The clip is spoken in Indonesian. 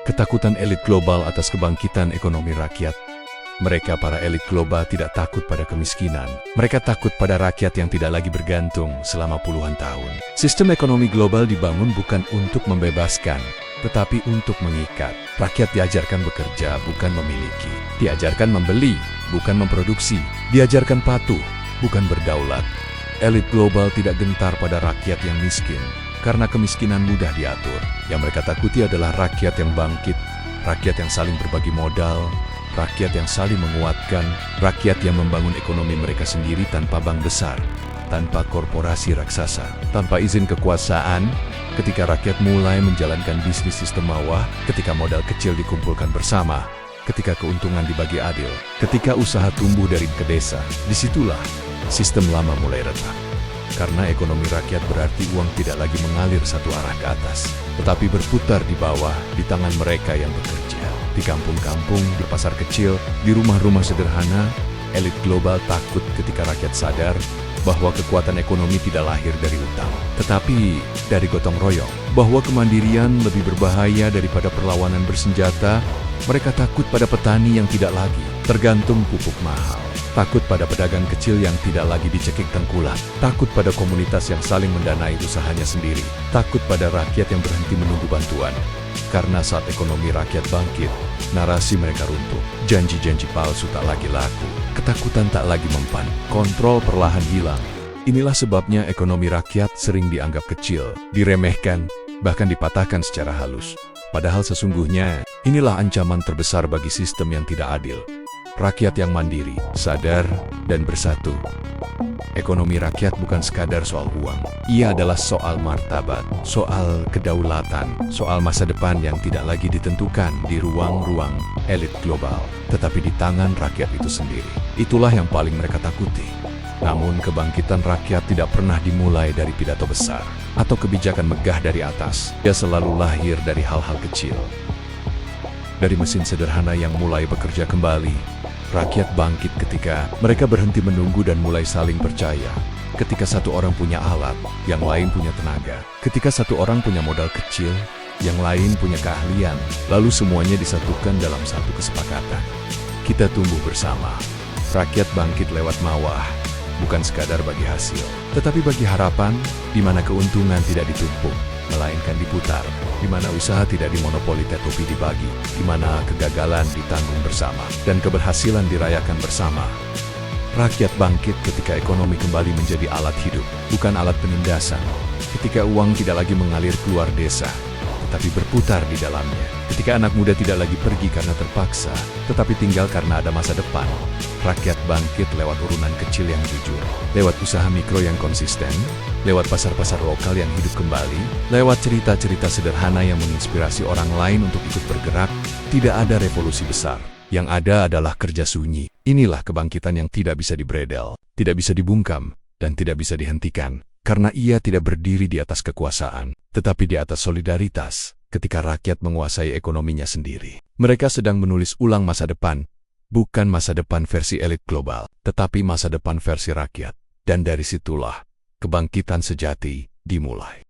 Ketakutan elit global atas kebangkitan ekonomi rakyat. Mereka para elit global tidak takut pada kemiskinan. Mereka takut pada rakyat yang tidak lagi bergantung selama puluhan tahun. Sistem ekonomi global dibangun bukan untuk membebaskan, tetapi untuk mengikat. Rakyat diajarkan bekerja, bukan memiliki. Diajarkan membeli, bukan memproduksi. Diajarkan patuh, bukan berdaulat. Elit global tidak gentar pada rakyat yang miskin, karena kemiskinan mudah diatur. Yang mereka takuti adalah rakyat yang bangkit, rakyat yang saling berbagi modal, rakyat yang saling menguatkan, rakyat yang membangun ekonomi mereka sendiri tanpa bank besar, tanpa korporasi raksasa, tanpa izin kekuasaan. Ketika rakyat mulai menjalankan bisnis sistem bawah, ketika modal kecil dikumpulkan bersama, ketika keuntungan dibagi adil, ketika usaha tumbuh dari ke desa, disitulah sistem lama mulai retak. Karena ekonomi rakyat berarti uang tidak lagi mengalir satu arah ke atas, tetapi berputar di bawah, di tangan mereka yang bekerja. Di kampung-kampung, di pasar kecil, di rumah-rumah sederhana, elit global takut ketika rakyat sadar bahwa kekuatan ekonomi tidak lahir dari utang, tetapi dari gotong royong. Bahwa kemandirian lebih berbahaya daripada perlawanan bersenjata. Mereka takut pada petani yang tidak lagi tergantung pupuk mahal. Takut pada pedagang kecil yang tidak lagi dicekik tengkulak. Takut pada komunitas yang saling mendanai usahanya sendiri. Takut pada rakyat yang berhenti menunggu bantuan. Karena saat ekonomi rakyat bangkit, narasi mereka runtuh. Janji-janji palsu tak lagi laku. Ketakutan tak lagi mempan. Kontrol perlahan hilang. Inilah sebabnya ekonomi rakyat sering dianggap kecil, diremehkan, bahkan dipatahkan secara halus. Padahal sesungguhnya, inilah ancaman terbesar bagi sistem yang tidak adil. Rakyat yang mandiri, sadar, dan bersatu. Ekonomi rakyat bukan sekadar soal uang. Ia adalah soal martabat, soal kedaulatan, soal masa depan yang tidak lagi ditentukan di ruang-ruang elit global, tetapi di tangan rakyat itu sendiri. Itulah yang paling mereka takuti. Namun kebangkitan rakyat tidak pernah dimulai dari pidato besar atau kebijakan megah dari atas. Dia selalu lahir dari hal-hal kecil. Dari mesin sederhana yang mulai bekerja kembali, rakyat bangkit ketika mereka berhenti menunggu dan mulai saling percaya. Ketika satu orang punya alat, yang lain punya tenaga. Ketika satu orang punya modal kecil, yang lain punya keahlian. Lalu semuanya disatukan dalam satu kesepakatan. Kita tumbuh bersama. Rakyat bangkit lewat mawah. Bukan sekadar bagi hasil, tetapi bagi harapan, di mana keuntungan tidak ditumpuk, melainkan diputar, di mana usaha tidak dimonopoli tetapi dibagi, di mana kegagalan ditanggung bersama, dan keberhasilan dirayakan bersama. Rakyat bangkit ketika ekonomi kembali menjadi alat hidup, bukan alat penindasan. Ketika uang tidak lagi mengalir keluar desa, tetapi berputar di dalamnya. Ketika anak muda tidak lagi pergi karena terpaksa, tetapi tinggal karena ada masa depan. Rakyat bangkit lewat urunan kecil yang jujur, lewat usaha mikro yang konsisten, lewat pasar-pasar lokal yang hidup kembali, lewat cerita-cerita sederhana yang menginspirasi orang lain untuk ikut bergerak. Tidak ada revolusi besar, yang ada adalah kerja sunyi. Inilah kebangkitan yang tidak bisa dibredel, tidak bisa dibungkam, dan tidak bisa dihentikan, karena ia tidak berdiri di atas kekuasaan, tetapi di atas solidaritas. Ketika rakyat menguasai ekonominya sendiri, mereka sedang menulis ulang masa depan, bukan masa depan versi elit global, tetapi masa depan versi rakyat. Dan dari situlah kebangkitan sejati dimulai.